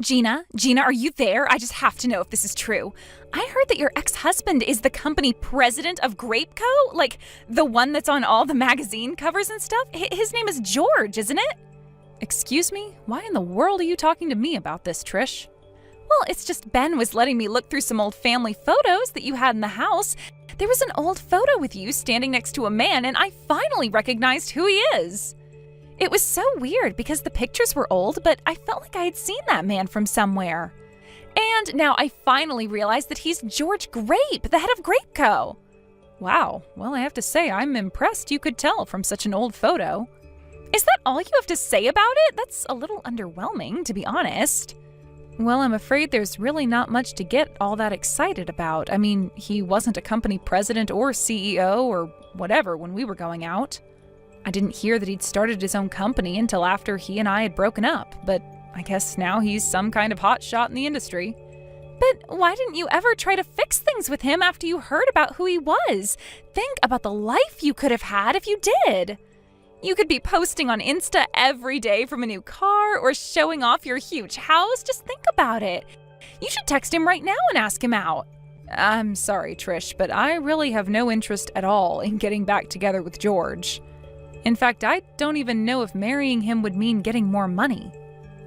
Gina, are you there? I just have to know if this is true. I heard that your ex-husband is the company president of Grapeco? Like, the one that's on all the magazine covers and stuff? His name is George, isn't it? Excuse me? Why in the world are you talking to me about this, Trish? Well, it's just Ben was letting me look through some old family photos that you had in the house. There was an old photo with you standing next to a man, and I finally recognized who he is. It was so weird because the pictures were old, but I felt like I had seen that man from somewhere. And now I finally realized that he's George Grape, the head of Grapeco. Wow, well, I have to say I'm impressed you could tell from such an old photo. Is that all you have to say about it? That's a little underwhelming, to be honest. Well, I'm afraid there's really not much to get all that excited about. I mean, he wasn't a company president or CEO or whatever when we were going out. I didn't hear that he'd started his own company until after he and I had broken up, but I guess now he's some kind of hot shot in the industry. But why didn't you ever try to fix things with him after you heard about who he was? Think about the life you could have had if you did. You could be posting on Insta every day from a new car or showing off your huge house. Just think about it. You should text him right now and ask him out. I'm sorry, Trish, but I really have no interest at all in getting back together with George. In fact, I don't even know if marrying him would mean getting more money.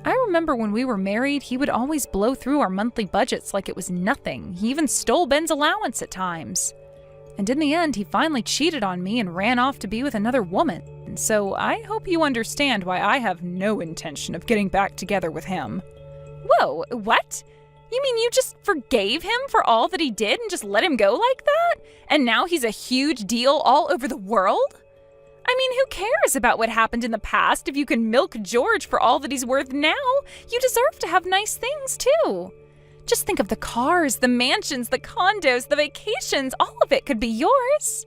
I remember when we were married, he would always blow through our monthly budgets like it was nothing. He even stole Ben's allowance at times. And in the end, he finally cheated on me and ran off to be with another woman. So I hope you understand why I have no intention of getting back together with him. Whoa, what? You mean you just forgave him for all that he did and just let him go like that? And now he's a huge deal all over the world? I mean, who cares about what happened in the past if you can milk George for all that he's worth now? You deserve to have nice things, too. Just think of the cars, the mansions, the condos, the vacations. All of it could be yours.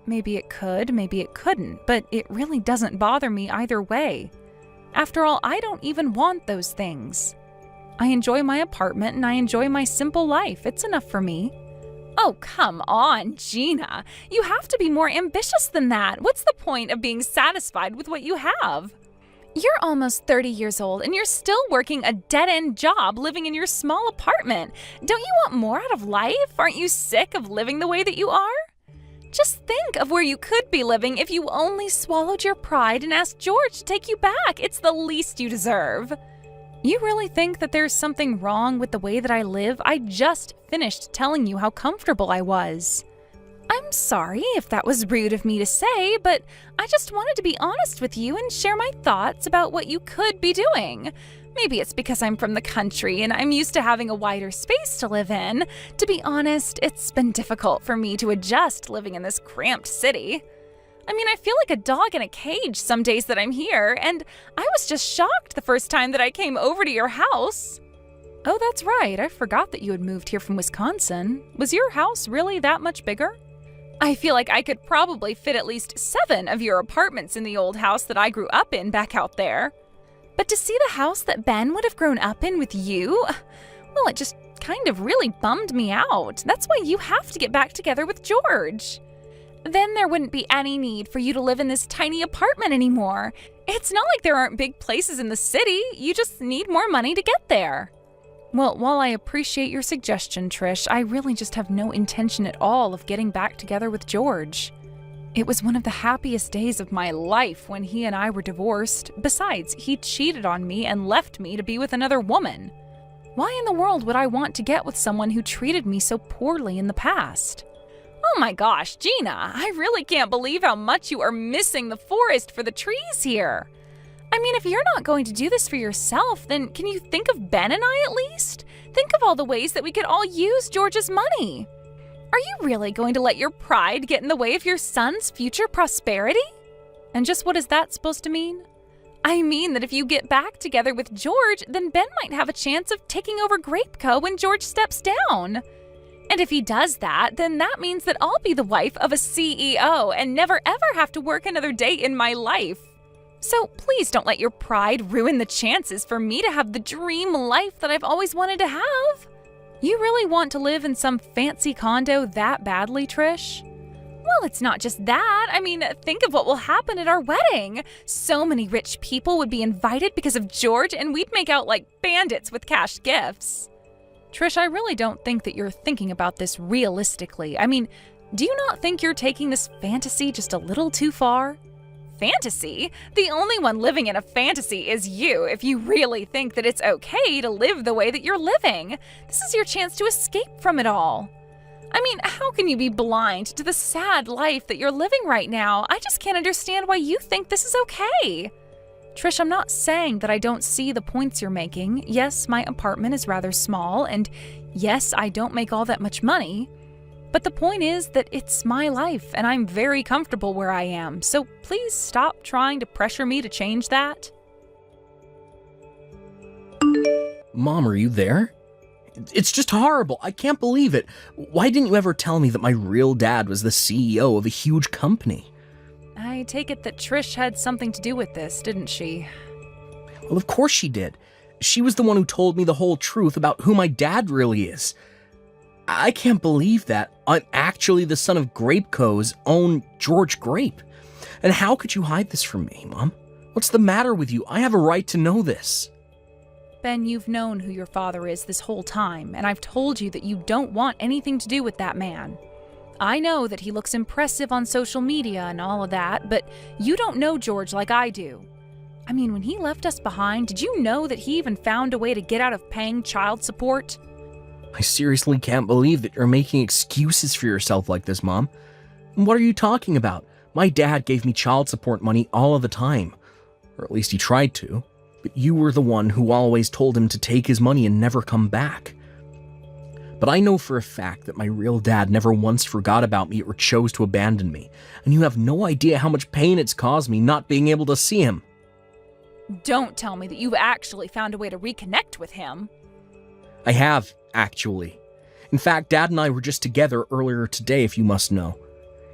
Maybe it could, maybe it couldn't, but it really doesn't bother me either way. After all, I don't even want those things. I enjoy my apartment and I enjoy my simple life. It's enough for me. Oh, come on, Gina. You have to be more ambitious than that. What's the point of being satisfied with what you have? You're almost 30 years old and you're still working a dead-end job living in your small apartment. Don't you want more out of life? Aren't you sick of living the way that you are? Just think of where you could be living if you only swallowed your pride and asked George to take you back. It's the least you deserve. You really think that there's something wrong with the way that I live? I just finished telling you how comfortable I was. I'm sorry if that was rude of me to say, but I just wanted to be honest with you and share my thoughts about what you could be doing. Maybe it's because I'm from the country and I'm used to having a wider space to live in. To be honest, it's been difficult for me to adjust living in this cramped city. I mean, I feel like a dog in a cage some days that I'm here, and I was just shocked the first time that I came over to your house. Oh, that's right. I forgot that you had moved here from Wisconsin. Was your house really that much bigger? I feel like I could probably fit at least 7 of your apartments in the old house that I grew up in back out there. But to see the house that Ben would have grown up in with you, well, it just kind of really bummed me out. That's why you have to get back together with George. Then there wouldn't be any need for you to live in this tiny apartment anymore. It's not like there aren't big places in the city. You just need more money to get there. Well, while I appreciate your suggestion, Trish, I really just have no intention at all of getting back together with George. It was one of the happiest days of my life when he and I were divorced. Besides, he cheated on me and left me to be with another woman. Why in the world would I want to get with someone who treated me so poorly in the past? Oh my gosh, Gina, I really can't believe how much you are missing the forest for the trees here. I mean, if you're not going to do this for yourself, then can you think of Ben and I at least? Think of all the ways that we could all use George's money. Are you really going to let your pride get in the way of your son's future prosperity? And just what is that supposed to mean? I mean that if you get back together with George, then Ben might have a chance of taking over Grapeco when George steps down. And if he does that, then that means that I'll be the wife of a CEO and never ever have to work another day in my life. So please don't let your pride ruin the chances for me to have the dream life that I've always wanted to have. You really want to live in some fancy condo that badly, Trish? Well, it's not just that. I mean, think of what will happen at our wedding. So many rich people would be invited because of George, and we'd make out like bandits with cash gifts. Trish, I really don't think that you're thinking about this realistically. I mean, do you not think you're taking this fantasy just a little too far? Fantasy? The only one living in a fantasy is you, if you really think that it's okay to live the way that you're living. This is your chance to escape from it all. I mean, how can you be blind to the sad life that you're living right now? I just can't understand why you think this is okay. Trish, I'm not saying that I don't see the points you're making. Yes, my apartment is rather small, and yes, I don't make all that much money. But the point is that it's my life, and I'm very comfortable where I am. So please stop trying to pressure me to change that. Mom, are you there? It's just horrible. I can't believe it. Why didn't you ever tell me that my real dad was the CEO of a huge company? I take it that Trish had something to do with this, didn't she? Well, of course she did. She was the one who told me the whole truth about who my dad really is. I can't believe that I'm actually the son of Grape Co.'s own George Grape. And how could you hide this from me, Mom? What's the matter with you? I have a right to know this. Ben, you've known who your father is this whole time, and I've told you that you don't want anything to do with that man. I know that he looks impressive on social media and all of that, but you don't know George like I do. I mean, when he left us behind, did you know that he even found a way to get out of paying child support? I seriously can't believe that you're making excuses for yourself like this, Mom. What are you talking about? My dad gave me child support money all of the time. Or at least he tried to. But you were the one who always told him to take his money and never come back. But I know for a fact that my real dad never once forgot about me or chose to abandon me. And you have no idea how much pain it's caused me not being able to see him. Don't tell me that you've actually found a way to reconnect with him. I have, actually. In fact, Dad and I were just together earlier today, if you must know.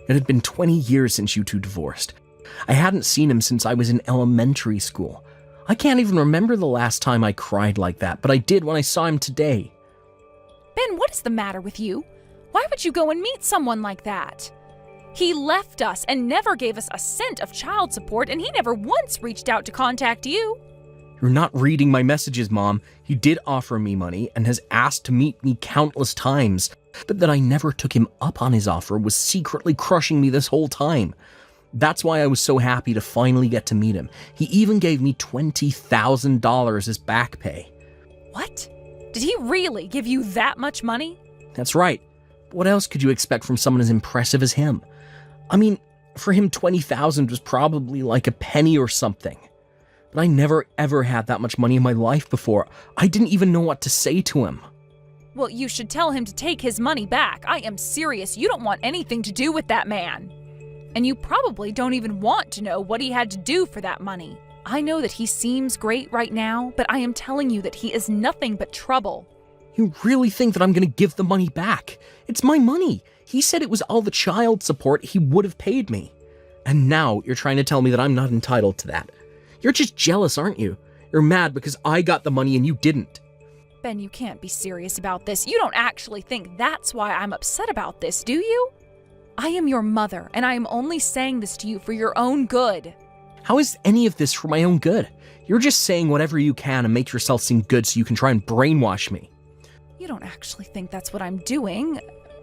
It had been 20 years since you two divorced. I hadn't seen him since I was in elementary school. I can't even remember the last time I cried like that, but I did when I saw him today. Ben, what is the matter with you? Why would you go and meet someone like that? He left us and never gave us a cent of child support, and he never once reached out to contact you. You're not reading my messages, Mom. He did offer me money and has asked to meet me countless times, but that I never took him up on his offer was secretly crushing me this whole time. That's why I was so happy to finally get to meet him. He even gave me $20,000 as back pay. What? Did he really give you that much money? That's right. What else could you expect from someone as impressive as him? I mean, for him, $20,000 was probably like a penny or something. But I never ever had that much money in my life before. I didn't even know what to say to him. Well, you should tell him to take his money back. I am serious. You don't want anything to do with that man. And you probably don't even want to know what he had to do for that money. I know that he seems great right now, but I am telling you that he is nothing but trouble. You really think that I'm going to give the money back? It's my money. He said it was all the child support he would have paid me. And now you're trying to tell me that I'm not entitled to that. You're just jealous, aren't you? You're mad because I got the money and you didn't. Ben, you can't be serious about this. You don't actually think that's why I'm upset about this, do you? I am your mother, and I am only saying this to you for your own good. How is any of this for my own good? You're just saying whatever you can to make yourself seem good so you can try and brainwash me. You don't actually think that's what I'm doing,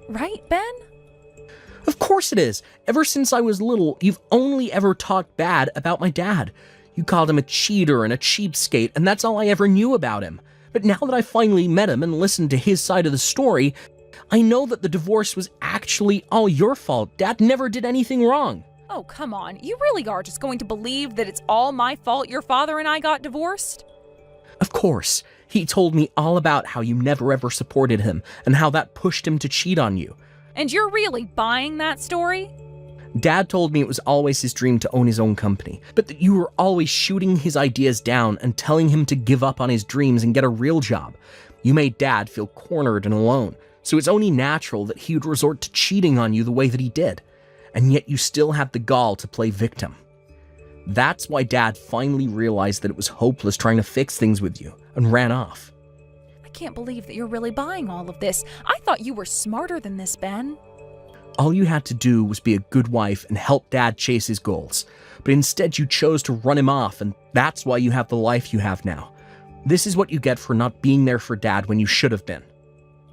right, Ben? Of course it is. Ever since I was little, you've only ever talked bad about my dad. You called him a cheater and a cheapskate, and that's all I ever knew about him. But now that I finally met him and listened to his side of the story, I know that the divorce was actually all your fault. Dad never did anything wrong. Oh, come on. You really are just going to believe that it's all my fault your father and I got divorced? Of course. He told me all about how you never ever supported him and how that pushed him to cheat on you. And you're really buying that story? Dad told me it was always his dream to own his own company, but that you were always shooting his ideas down and telling him to give up on his dreams and get a real job. You made Dad feel cornered and alone, so it's only natural that he would resort to cheating on you the way that he did. And yet you still had the gall to play victim. That's why Dad finally realized that it was hopeless trying to fix things with you and ran off. I can't believe that you're really buying all of this. I thought you were smarter than this, Ben. All you had to do was be a good wife and help Dad chase his goals. But instead you chose to run him off, and that's why you have the life you have now. This is what you get for not being there for Dad when you should have been.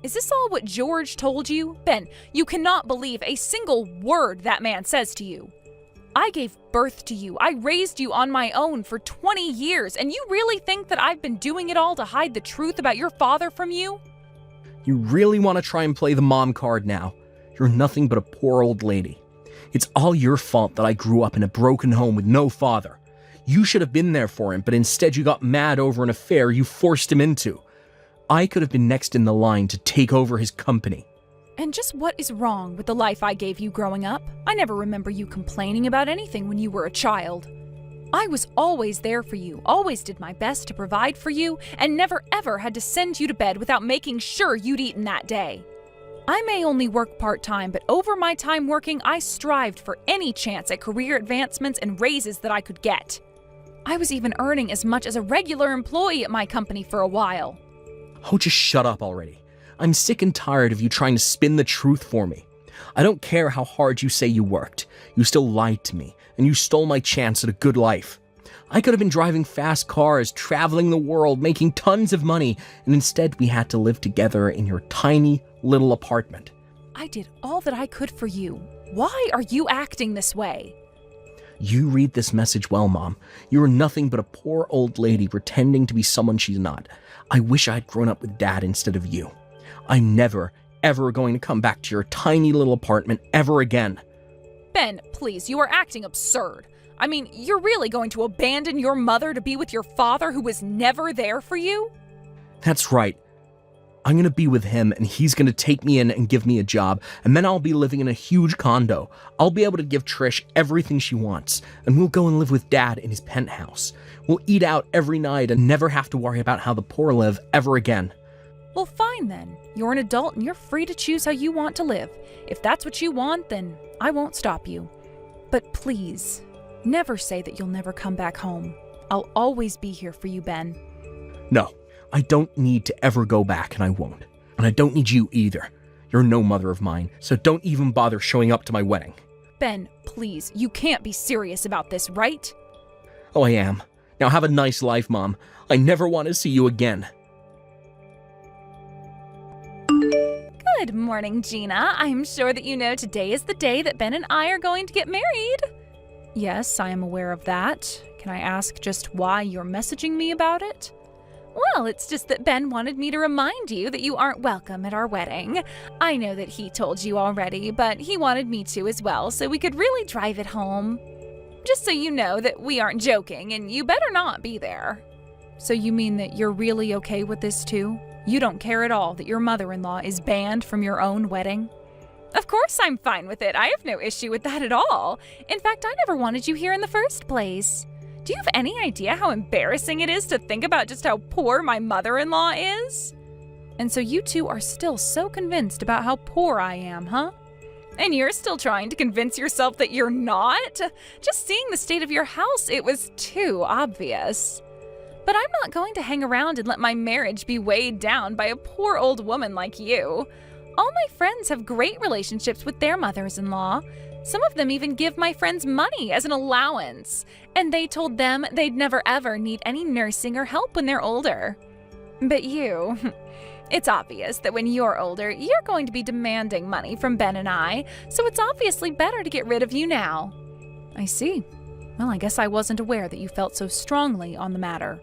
Is this all what George told you? Ben, you cannot believe a single word that man says to you. I gave birth to you. I raised you on my own for 20 years, and you really think that I've been doing it all to hide the truth about your father from you? You really want to try and play the mom card now? You're nothing but a poor old lady. It's all your fault that I grew up in a broken home with no father. You should have been there for him, but instead you got mad over an affair you forced him into. I could have been next in the line to take over his company. And just what is wrong with the life I gave you growing up? I never remember you complaining about anything when you were a child. I was always there for you, always did my best to provide for you, and never ever had to send you to bed without making sure you'd eaten that day. I may only work part-time, but over my time working, I strived for any chance at career advancements and raises that I could get. I was even earning as much as a regular employee at my company for a while. Oh, just shut up already. I'm sick and tired of you trying to spin the truth for me. I don't care how hard you say you worked. You still lied to me, and you stole my chance at a good life. I could have been driving fast cars, traveling the world, making tons of money, and instead we had to live together in your tiny little apartment. I did all that I could for you. Why are you acting this way? You read this message well, Mom. You are nothing but a poor old lady pretending to be someone she's not. I wish I'd grown up with Dad instead of you. I'm never, ever going to come back to your tiny little apartment ever again. Ben, please, you are acting absurd. I mean, you're really going to abandon your mother to be with your father who was never there for you? That's right. I'm going to be with him, and he's going to take me in and give me a job, and then I'll be living in a huge condo. I'll be able to give Trish everything she wants, and we'll go and live with Dad in his penthouse. We'll eat out every night and never have to worry about how the poor live ever again. Well, fine then. You're an adult and you're free to choose how you want to live. If that's what you want, then I won't stop you. But please, never say that you'll never come back home. I'll always be here for you, Ben. No, I don't need to ever go back, and I won't. And I don't need you either. You're no mother of mine, so don't even bother showing up to my wedding. Ben, please, you can't be serious about this, right? Oh, I am. Now have a nice life, Mom. I never want to see you again. Good morning, Gina. I'm sure that you know today is the day that Ben and I are going to get married. Yes, I am aware of that. Can I ask just why you're messaging me about it? Well, it's just that Ben wanted me to remind you that you aren't welcome at our wedding. I know that he told you already, but he wanted me to as well, so we could really drive it home. Just so you know that we aren't joking, and you better not be there. So you mean that you're really okay with this too? You don't care at all that your mother-in-law is banned from your own wedding? Of course I'm fine with it. I have no issue with that at all. In fact, I never wanted you here in the first place. Do you have any idea how embarrassing it is to think about just how poor my mother-in-law is? And so you two are still so convinced about how poor I am, huh? And you're still trying to convince yourself that you're not? Just seeing the state of your house, it was too obvious. But I'm not going to hang around and let my marriage be weighed down by a poor old woman like you. All my friends have great relationships with their mothers-in-law. Some of them even give my friends money as an allowance. And they told them they'd never ever need any nursing or help when they're older. But you, it's obvious that when you're older, you're going to be demanding money from Ben and I, so it's obviously better to get rid of you now. I see. Well, I guess I wasn't aware that you felt so strongly on the matter.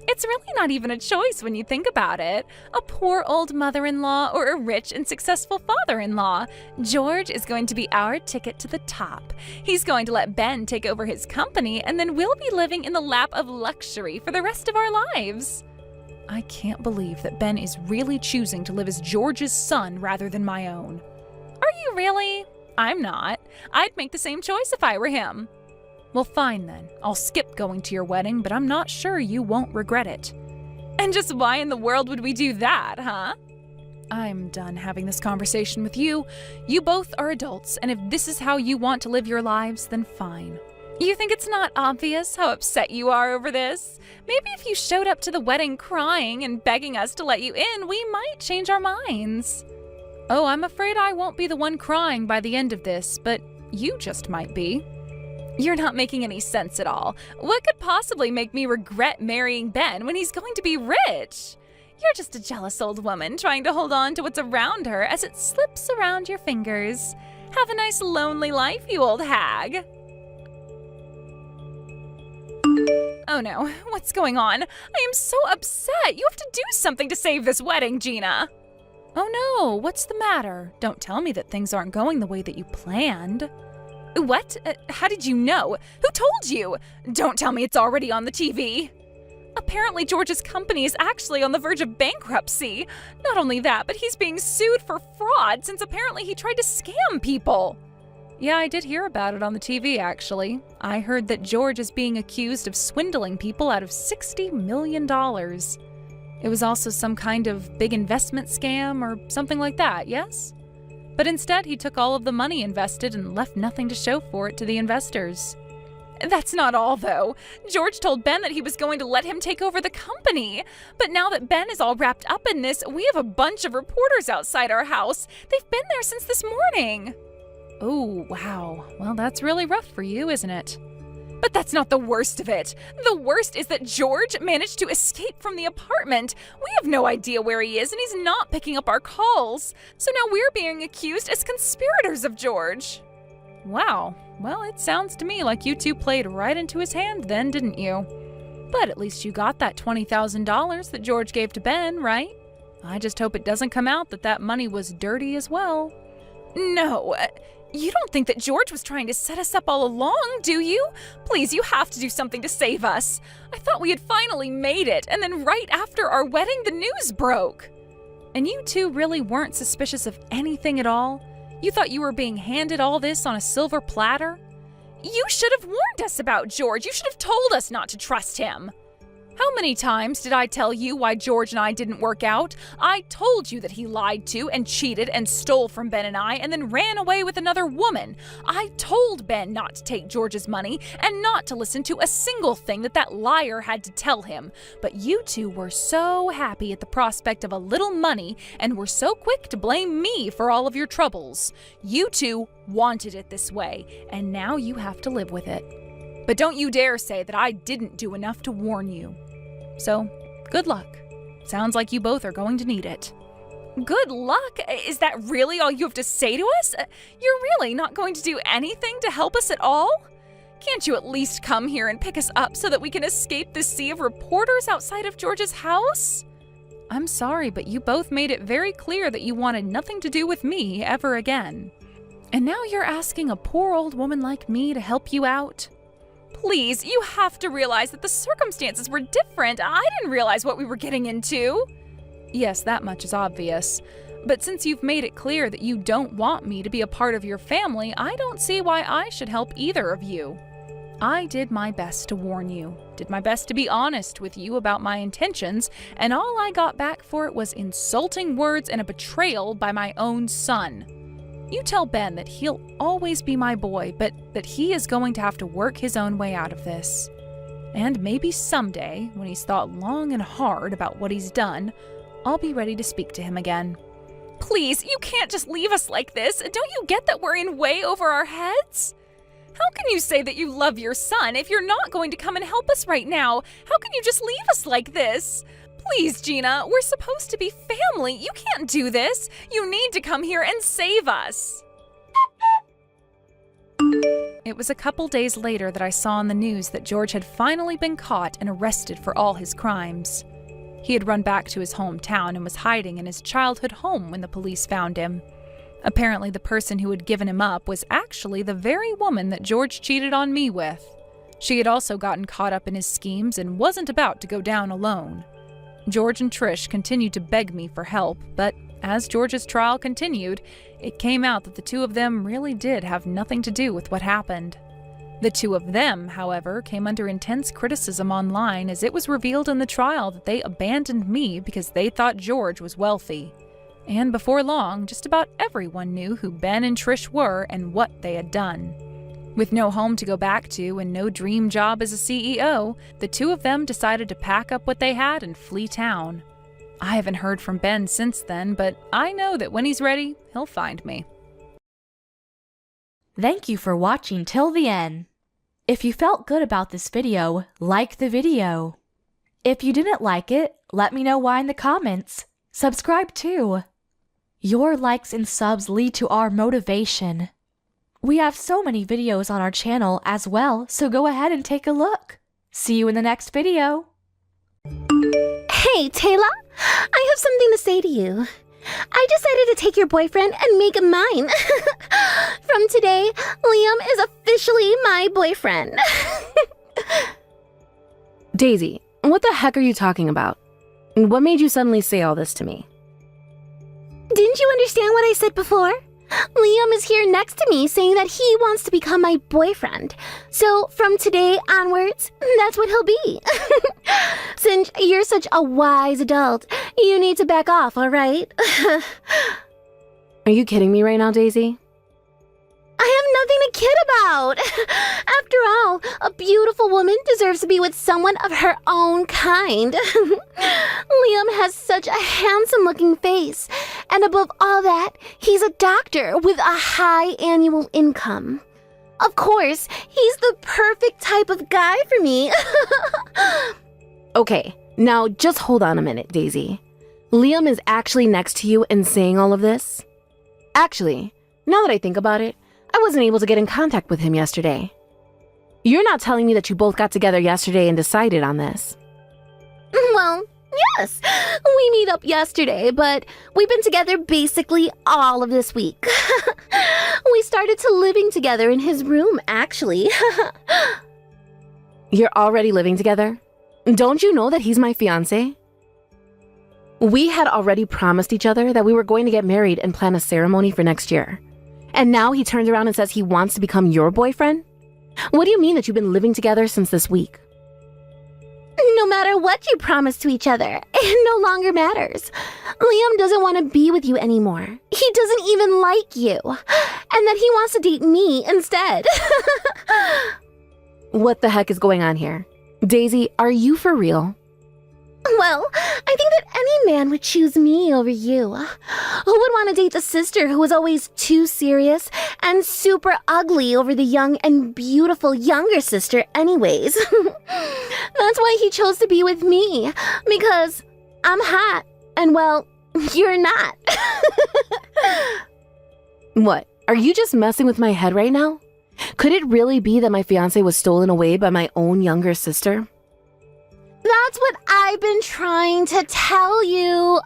It's really not even a choice when you think about it. A poor old mother-in-law or a rich and successful father-in-law. George is going to be our ticket to the top. He's going to let Ben take over his company, and then we'll be living in the lap of luxury for the rest of our lives. I can't believe that Ben is really choosing to live as George's son rather than my own. Are you really? I'm not. I'd make the same choice if I were him. Well, fine then. I'll skip going to your wedding, but I'm not sure you won't regret it. And just why in the world would we do that, huh? I'm done having this conversation with you. You both are adults, and if this is how you want to live your lives, then fine. You think it's not obvious how upset you are over this? Maybe if you showed up to the wedding crying and begging us to let you in, we might change our minds. Oh, I'm afraid I won't be the one crying by the end of this, but you just might be. You're not making any sense at all. What could possibly make me regret marrying Ben when he's going to be rich? You're just a jealous old woman trying to hold on to what's around her as it slips around your fingers. Have a nice lonely life, you old hag. Oh no, what's going on? I am so upset. You have to do something to save this wedding, Gina. Oh no, what's the matter? Don't tell me that things aren't going the way that you planned. What? How did you know? Who told you? Don't tell me it's already on the TV. Apparently George's company is actually on the verge of bankruptcy. Not only that, but he's being sued for fraud since apparently he tried to scam people. Yeah, I did hear about it on the TV, actually. I heard that George is being accused of swindling people out of $60 million. It was also some kind of big investment scam or something like that, yes? But instead, he took all of the money invested and left nothing to show for it to the investors. That's not all, though. George told Ben that he was going to let him take over the company. But now that Ben is all wrapped up in this, we have a bunch of reporters outside our house. They've been there since this morning. Oh, wow. Well, that's really rough for you, isn't it? But that's not the worst of it. The worst is that George managed to escape from the apartment. We have no idea where he is, and he's not picking up our calls. So now we're being accused as conspirators of George. Wow. Well, it sounds to me like you two played right into his hand then, didn't you? But at least you got that $20,000 that George gave to Ben, right? I just hope it doesn't come out that that money was dirty as well. No. You don't think that George was trying to set us up all along, do you? Please, you have to do something to save us. I thought we had finally made it, and then right after our wedding, the news broke. And you two really weren't suspicious of anything at all? You thought you were being handed all this on a silver platter? You should have warned us about George. You should have told us not to trust him. How many times did I tell you why George and I didn't work out? I told you that he lied to and cheated and stole from Ben and I and then ran away with another woman. I told Ben not to take George's money and not to listen to a single thing that liar had to tell him. But you two were so happy at the prospect of a little money and were so quick to blame me for all of your troubles. You two wanted it this way, and now you have to live with it. But don't you dare say that I didn't do enough to warn you. So, good luck. Sounds like you both are going to need it. Good luck? Is that really all you have to say to us? You're really not going to do anything to help us at all? Can't you at least come here and pick us up so that we can escape the sea of reporters outside of George's house? I'm sorry, but you both made it very clear that you wanted nothing to do with me ever again. And now you're asking a poor old woman like me to help you out? Please, you have to realize that the circumstances were different. I didn't realize what we were getting into. Yes, that much is obvious. But since you've made it clear that you don't want me to be a part of your family, I don't see why I should help either of you. I did my best to warn you, did my best to be honest with you about my intentions, and all I got back for it was insulting words and a betrayal by my own son. You tell Ben that he'll always be my boy, but that he is going to have to work his own way out of this. And maybe someday, when he's thought long and hard about what he's done, I'll be ready to speak to him again. Please, you can't just leave us like this. Don't you get that we're in way over our heads? How can you say that you love your son if you're not going to come and help us right now? How can you just leave us like this? Please, Gina, we're supposed to be family. You can't do this. You need to come here and save us. It was a couple days later that I saw on the news that George had finally been caught and arrested for all his crimes. He had run back to his hometown and was hiding in his childhood home when the police found him. Apparently, the person who had given him up was actually the very woman that George cheated on me with. She had also gotten caught up in his schemes and wasn't about to go down alone. George and Trish continued to beg me for help, but as George's trial continued, it came out that the two of them really did have nothing to do with what happened. The two of them, however, came under intense criticism online as it was revealed in the trial that they abandoned me because they thought George was wealthy. And before long, just about everyone knew who Ben and Trish were and what they had done. With no home to go back to and no dream job as a CEO, the two of them decided to pack up what they had and flee town. I haven't heard from Ben since then, but I know that when he's ready, he'll find me. Thank you for watching till the end. If you felt good about this video, like the video. If you didn't like it, let me know why in the comments. Subscribe too. Your likes and subs lead to our motivation. We have so many videos on our channel as well, so go ahead and take a look. See you in the next video. Hey, Taylor, I have something to say to you. I decided to take your boyfriend and make him mine. From today, Liam is officially my boyfriend. Daisy, what the heck are you talking about? What made you suddenly say all this to me? Didn't you understand what I said before? Liam is here next to me saying that he wants to become my boyfriend. So from today onwards, that's what he'll be. Since you're such a wise adult, you need to back off, all right? Are you kidding me right now, Daisy? I have nothing to kid about. After all, a beautiful woman deserves to be with someone of her own kind. Liam has such a handsome-looking face. And above all that, he's a doctor with a high annual income. Of course, he's the perfect type of guy for me. Okay, now just hold on a minute, Daisy. Liam is actually next to you and saying all of this? Actually, now that I think about it, I wasn't able to get in contact with him yesterday. You're not telling me that you both got together yesterday and decided on this. Well, yes, we meet up yesterday, but we've been together basically all of this week. We started to living together in his room, actually. You're already living together? Don't you know that he's my fiancé? We had already promised each other that we were going to get married and plan a ceremony for next year. And now he turns around and says he wants to become your boyfriend? What do you mean that you've been living together since this week? No matter what you promise to each other, it no longer matters. Liam doesn't want to be with you anymore. He doesn't even like you. And that he wants to date me instead. What the heck is going on here? Daisy, are you for real? Well, I think that any man would choose me over you. Who would want to date the sister who was always too serious and super ugly over the young and beautiful younger sister anyways? That's why he chose to be with me. Because I'm hot and, well, you're not. What? Are you just messing with my head right now? Could it really be that my fiancé was stolen away by my own younger sister? That's what I've been trying to tell you.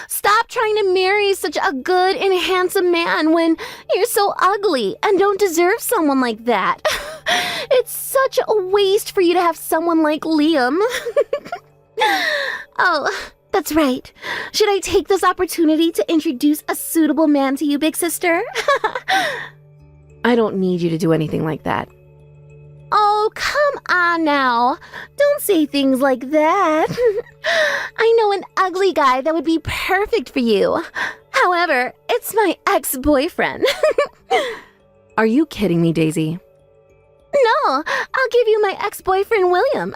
Stop trying to marry such a good and handsome man when you're so ugly and don't deserve someone like that. It's such a waste for you to have someone like Liam. Oh, that's right. Should I take this opportunity to introduce a suitable man to you, big sister? I don't need you to do anything like that. Oh, come on now. Don't say things like that. I know an ugly guy that would be perfect for you. However, it's my ex-boyfriend. Are you kidding me, Daisy? No, I'll give you my ex-boyfriend, William.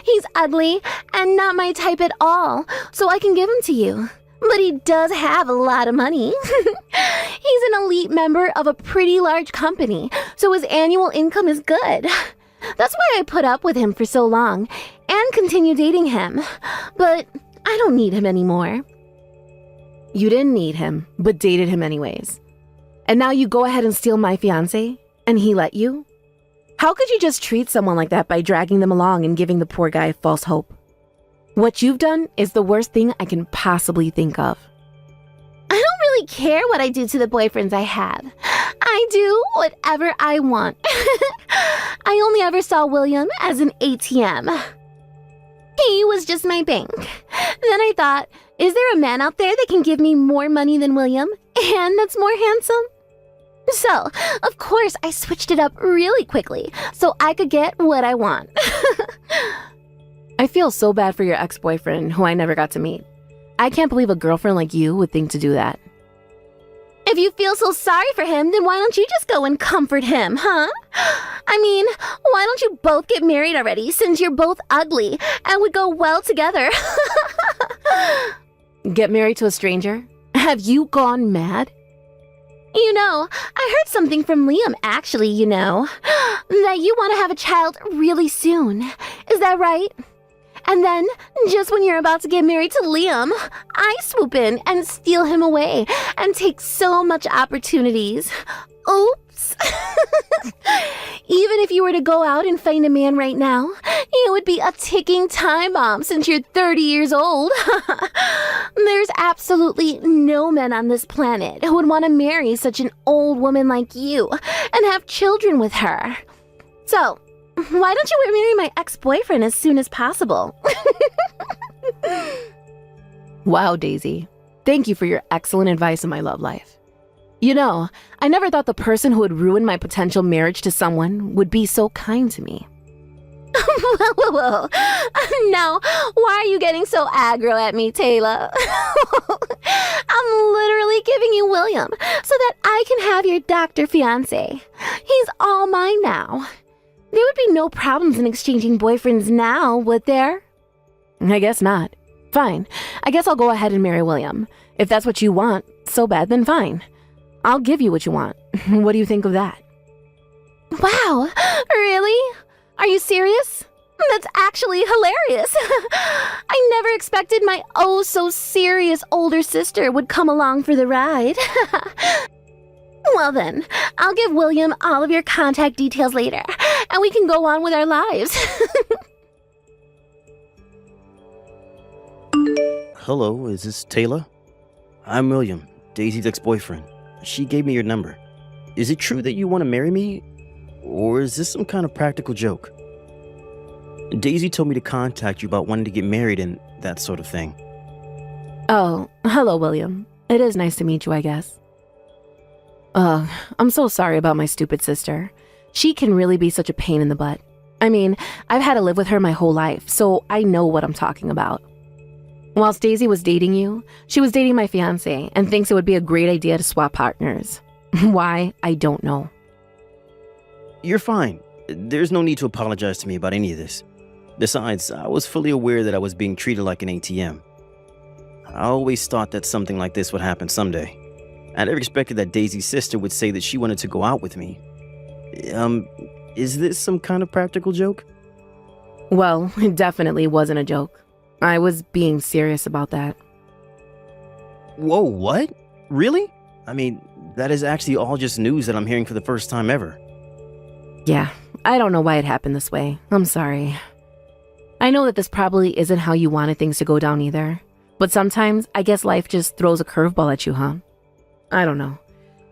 He's ugly and not my type at all, so I can give him to you. But he does have a lot of money. He's an elite member of a pretty large company, so his annual income is good. That's why I put up with him for so long and continue dating him. But I don't need him anymore. You didn't need him, but dated him anyways. And now you go ahead and steal my fiancé, and he let you? How could you just treat someone like that by dragging them along and giving the poor guy false hope? What you've done is the worst thing I can possibly think of. I don't really care what I do to the boyfriends I have. I do whatever I want. I only ever saw William as an ATM. He was just my bank. Then I thought, is there a man out there that can give me more money than William and that's more handsome? So, of course, I switched it up really quickly so I could get what I want. I feel so bad for your ex-boyfriend, who I never got to meet. I can't believe a girlfriend like you would think to do that. If you feel so sorry for him, then why don't you just go and comfort him, huh? I mean, why don't you both get married already since you're both ugly and would go well together? Get married to a stranger? Have you gone mad? I heard something from Liam, actually, that you want to have a child really soon. Is that right? And then, just when you're about to get married to Liam, I swoop in and steal him away and take so much opportunities. Oops. Even if you were to go out and find a man right now, it would be a ticking time bomb since you're 30 years old. There's absolutely no men on this planet who would want to marry such an old woman like you and have children with her. So, why don't you marry my ex-boyfriend as soon as possible? Wow, Daisy. Thank you for your excellent advice in my love life. I never thought the person who would ruin my potential marriage to someone would be so kind to me. Whoa. Now, why are you getting so aggro at me, Taylor? I'm literally giving you William so that I can have your doctor fiancé. He's all mine now. There would be no problems in exchanging boyfriends now, would there? I guess not. Fine. I guess I'll go ahead and marry William. If that's what you want so bad, then fine. I'll give you what you want. What do you think of that? Wow, really? Are you serious? That's actually hilarious. I never expected my oh-so-serious older sister would come along for the ride. Well then, I'll give William all of your contact details later, and we can go on with our lives. Hello, is this Taylor? I'm William, Daisy's ex-boyfriend. She gave me your number. Is it true that you want to marry me? Or is this some kind of practical joke? Daisy told me to contact you about wanting to get married and that sort of thing. Oh, hello, William. It is nice to meet you, I guess. I'm so sorry about my stupid sister. She can really be such a pain in the butt. I mean, I've had to live with her my whole life, so I know what I'm talking about. Whilst Daisy was dating you, she was dating my fiancé and thinks it would be a great idea to swap partners. Why, I don't know. You're fine. There's no need to apologize to me about any of this. Besides, I was fully aware that I was being treated like an ATM. I always thought that something like this would happen someday. I never expected that Daisy's sister would say that she wanted to go out with me. Is this some kind of practical joke? Well, it definitely wasn't a joke. I was being serious about that. Whoa, what? Really? I mean, that is actually all just news that I'm hearing for the first time ever. Yeah, I don't know why it happened this way. I'm sorry. I know that this probably isn't how you wanted things to go down either. But sometimes, I guess life just throws a curveball at you, huh? I don't know.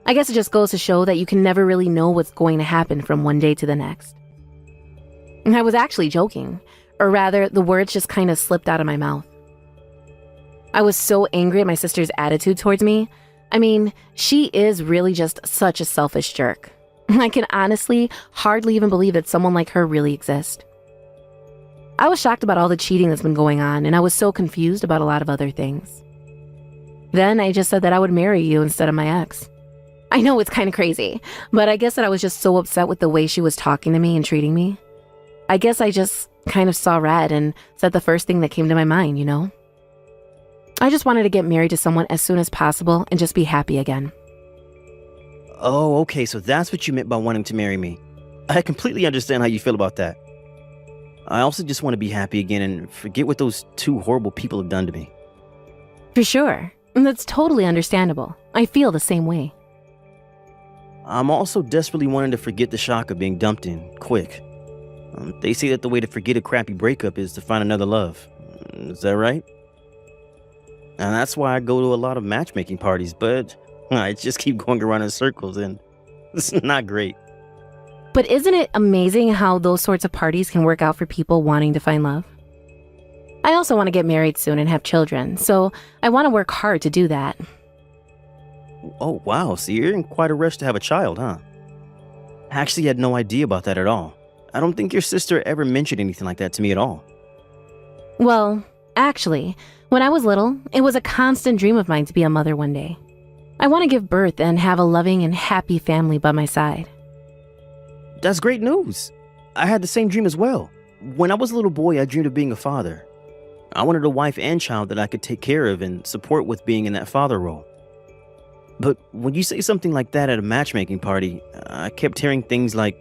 I guess it just goes to show that you can never really know what's going to happen from one day to the next. I was actually joking. Or rather, the words just kind of slipped out of my mouth. I was so angry at my sister's attitude towards me. I mean, she is really just such a selfish jerk. I can honestly hardly even believe that someone like her really exists. I was shocked about all the cheating that's been going on, and I was so confused about a lot of other things. Then I just said that I would marry you instead of my ex. I know it's kind of crazy, but I guess that I was just so upset with the way she was talking to me and treating me. I guess I just kind of saw red and said the first thing that came to my mind, you know? I just wanted to get married to someone as soon as possible and just be happy again. Oh, okay, so that's what you meant by wanting to marry me. I completely understand how you feel about that. I also just want to be happy again and forget what those two horrible people have done to me. For sure. That's totally understandable. I feel the same way. I'm also desperately wanting to forget the shock of being dumped in, quick. They say that the way to forget a crappy breakup is to find another love. Is that right? And that's why I go to a lot of matchmaking parties, but I just keep going around in circles and it's not great. But isn't it amazing how those sorts of parties can work out for people wanting to find love? I also want to get married soon and have children, so I want to work hard to do that. Oh, wow, so you're in quite a rush to have a child, huh? I actually had no idea about that at all. I don't think your sister ever mentioned anything like that to me at all. Well, actually, when I was little, it was a constant dream of mine to be a mother one day. I want to give birth and have a loving and happy family by my side. That's great news. I had the same dream as well. When I was a little boy, I dreamed of being a father. I wanted a wife and child that I could take care of and support with being in that father role. But when you say something like that at a matchmaking party, I kept hearing things like,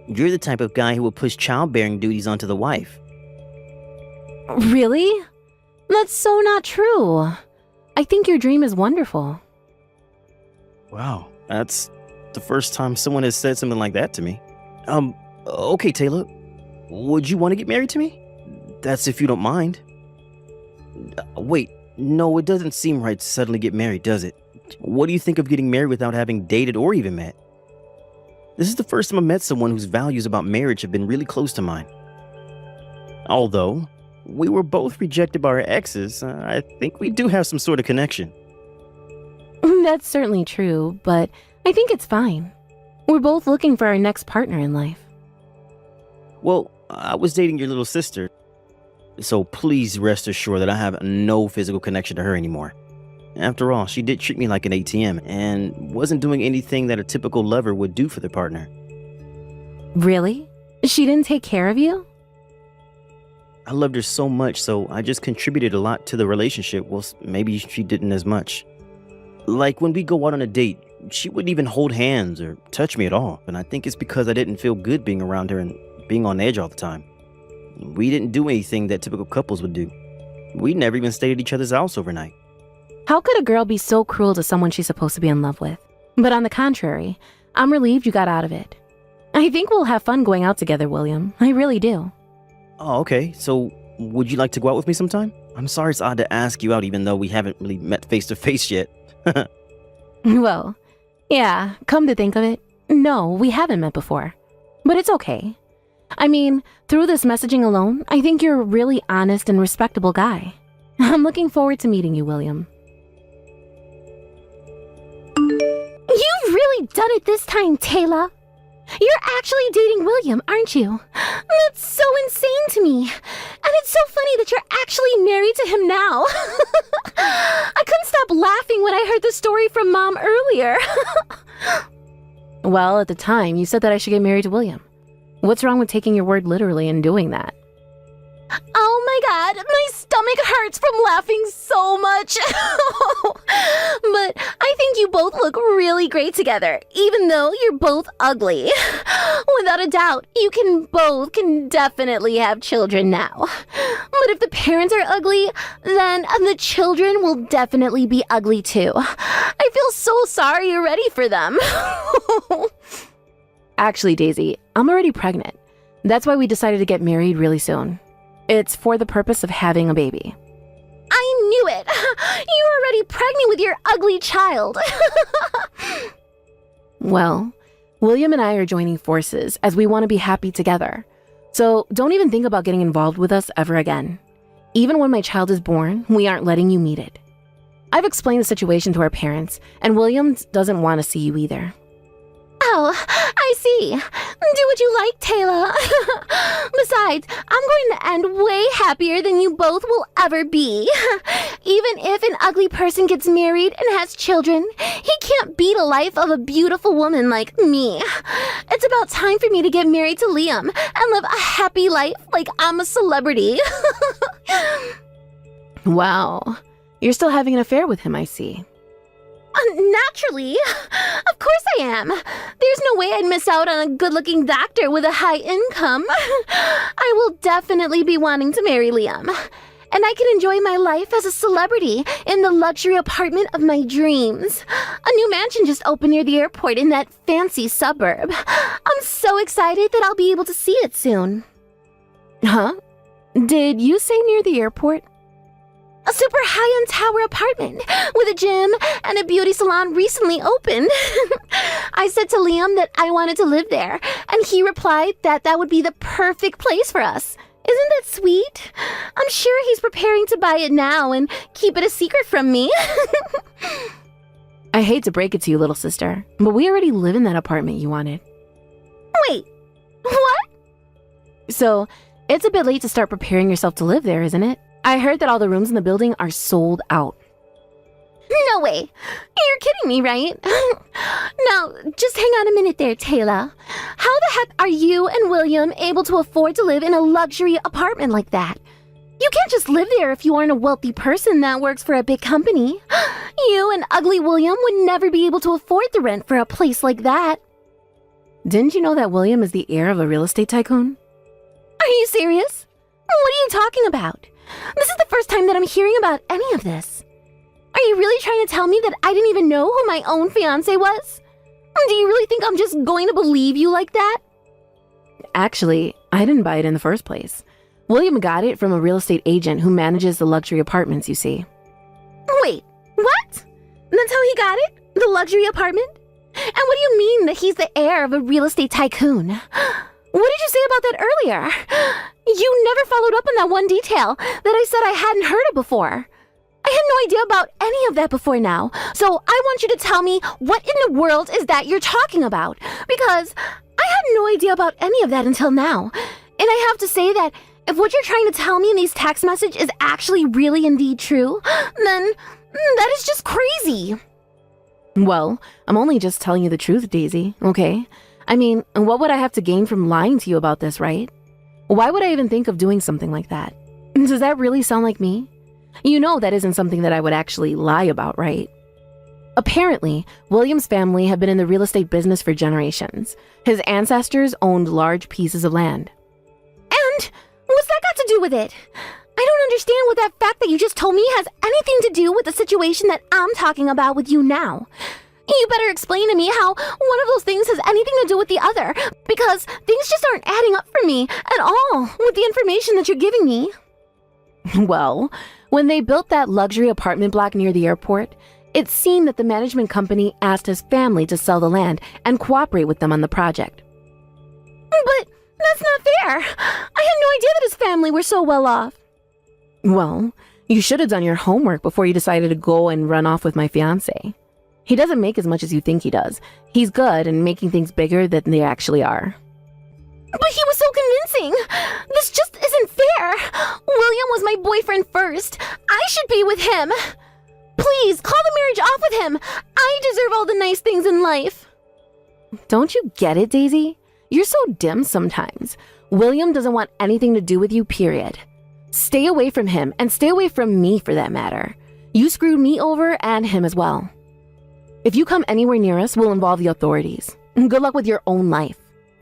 "You're the type of guy who will push childbearing duties onto the wife." Really? That's so not true. I think your dream is wonderful. Wow, that's the first time someone has said something like that to me. Okay, Taylor, would you want to get married to me? That's if you don't mind. Wait, no, it doesn't seem right to suddenly get married, does it? What do you think of getting married without having dated or even met? This is the first time I met someone whose values about marriage have been really close to mine. Although we were both rejected by our exes, I think we do have some sort of connection. That's certainly true, but I think it's fine. We're both looking for our next partner in life. Well, I was dating your little sister, so please rest assured that I have no physical connection to her anymore. After all, she did treat me like an ATM and wasn't doing anything that a typical lover would do for their partner. Really? She didn't take care of you? I loved her so much, so I just contributed a lot to the relationship. Well, maybe she didn't as much. Like when we go out on a date, she wouldn't even hold hands or touch me at all. And I think it's because I didn't feel good being around her and being on edge all the time. We didn't do anything that typical couples would do. We never even stayed at each other's house overnight. How could a girl be so cruel to someone she's supposed to be in love with? But on the contrary, I'm relieved you got out of it. I think we'll have fun going out together, William. I really do. Oh, okay. So would you like to go out with me sometime? I'm sorry it's odd to ask you out even though we haven't really met face to face yet. Well, yeah, come to think of it, no, we haven't met before. But it's okay. I mean, through this messaging alone, I think you're a really honest and respectable guy. I'm looking forward to meeting you, William. You've really done it this time, Taylor. You're actually dating William, aren't you? That's so insane to me. And it's so funny that you're actually married to him now. I couldn't stop laughing when I heard the story from Mom earlier. Well, at the time, you said that I should get married to William. What's wrong with taking your word literally and doing that? Oh my god, my stomach hurts from laughing so much. But I think you both look really great together, even though you're both ugly. Without a doubt, you can definitely have children now. But if the parents are ugly, then the children will definitely be ugly too. I feel so sorry you're ready for them. Actually, Daisy, I'm already pregnant. That's why we decided to get married really soon. It's for the purpose of having a baby. I knew it! You're already pregnant with your ugly child. Well, William and I are joining forces as we want to be happy together. So don't even think about getting involved with us ever again. Even when my child is born, we aren't letting you meet it. I've explained the situation to our parents, and William doesn't want to see you either. Oh, I see. Do what you like, Taylor. Besides, I'm going to end way happier than you both will ever be. Even if an ugly person gets married and has children, he can't beat a life of a beautiful woman like me. It's about time for me to get married to Liam and live a happy life like I'm a celebrity. Wow. You're still having an affair with him, I see. Naturally. Of course I am. There's no way I'd miss out on a good-looking doctor with a high income. I will definitely be wanting to marry Liam. And I can enjoy my life as a celebrity in the luxury apartment of my dreams. A new mansion just opened near the airport in that fancy suburb. I'm so excited that I'll be able to see it soon. Huh? Did you say near the airport? A super high-end tower apartment with a gym and a beauty salon recently opened. I said to Liam that I wanted to live there, and he replied that that would be the perfect place for us. Isn't that sweet? I'm sure he's preparing to buy it now and keep it a secret from me. I hate to break it to you, little sister, but we already live in that apartment you wanted. Wait, what? So, it's a bit late to start preparing yourself to live there, isn't it? I heard that all the rooms in the building are sold out. No way. You're kidding me, right? Now, just hang on a minute there, Taylor. How the heck are you and William able to afford to live in a luxury apartment like that? You can't just live there if you aren't a wealthy person that works for a big company. You and ugly William would never be able to afford the rent for a place like that. Didn't you know that William is the heir of a real estate tycoon? Are you serious? What are you talking about? This is the first time that I'm hearing about any of this. Are you really trying to tell me that I didn't even know who my own fiancé was? Do you really think I'm just going to believe you like that? Actually, I didn't buy it in the first place. William got it from a real estate agent who manages the luxury apartments, you see. Wait, what? That's how he got it? The luxury apartment? And what do you mean that he's the heir of a real estate tycoon? What did you say about that earlier? You never followed up on that one detail that I said I hadn't heard of before. I had no idea about any of that before now, so I want you to tell me what in the world is that you're talking about, because I had no idea about any of that until now. And I have to say that if what you're trying to tell me in these text messages is actually really indeed true, then that is just crazy. Well, I'm only just telling you the truth, Daisy, okay? I mean, what would I have to gain from lying to you about this, right? Why would I even think of doing something like that? Does that really sound like me? You know that isn't something that I would actually lie about, right? Apparently, William's family have been in the real estate business for generations. His ancestors owned large pieces of land. And what's that got to do with it? I don't understand what that fact that you just told me has anything to do with the situation that I'm talking about with you now. You better explain to me how one of those things has anything to do with the other, because things just aren't adding up for me at all with the information that you're giving me. Well, when they built that luxury apartment block near the airport, it seemed that the management company asked his family to sell the land and cooperate with them on the project. But that's not fair. I had no idea that his family were so well off. Well, you should have done your homework before you decided to go and run off with my fiancé. He doesn't make as much as you think he does. He's good and making things bigger than they actually are. But he was so convincing. This just isn't fair. William was my boyfriend first. I should be with him. Please, call the marriage off with him. I deserve all the nice things in life. Don't you get it, Daisy? You're so dim sometimes. William doesn't want anything to do with you, period. Stay away from him and stay away from me for that matter. You screwed me over and him as well. If you come anywhere near us, we'll involve the authorities. Good luck with your own life.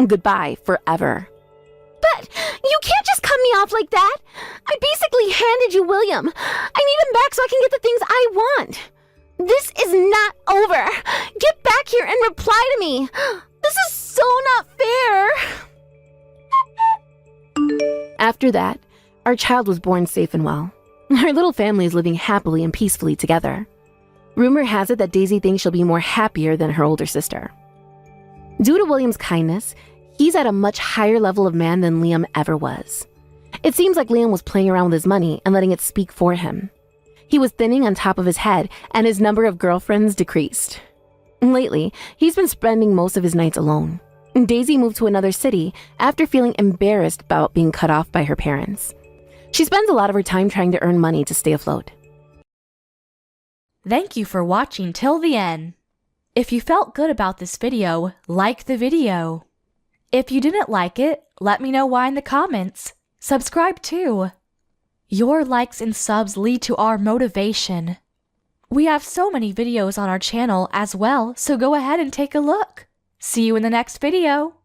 Goodbye forever. But you can't just cut me off like that. I basically handed you William. I need him back so I can get the things I want. This is not over. Get back here and reply to me. This is so not fair. After that, our child was born safe and well. Our little family is living happily and peacefully together. Rumor has it that Daisy thinks she'll be more happier than her older sister. Due to William's kindness, he's at a much higher level of man than Liam ever was. It seems like Liam was playing around with his money and letting it speak for him. He was thinning on top of his head, and his number of girlfriends decreased. Lately, he's been spending most of his nights alone. Daisy moved to another city after feeling embarrassed about being cut off by her parents. She spends a lot of her time trying to earn money to stay afloat. Thank you for watching till the end. If you felt good about this video, like the video. If you didn't like it, let me know why in the comments. Subscribe too. Your likes and subs lead to our motivation. We have so many videos on our channel as well, so go ahead and take a look. See you in the next video.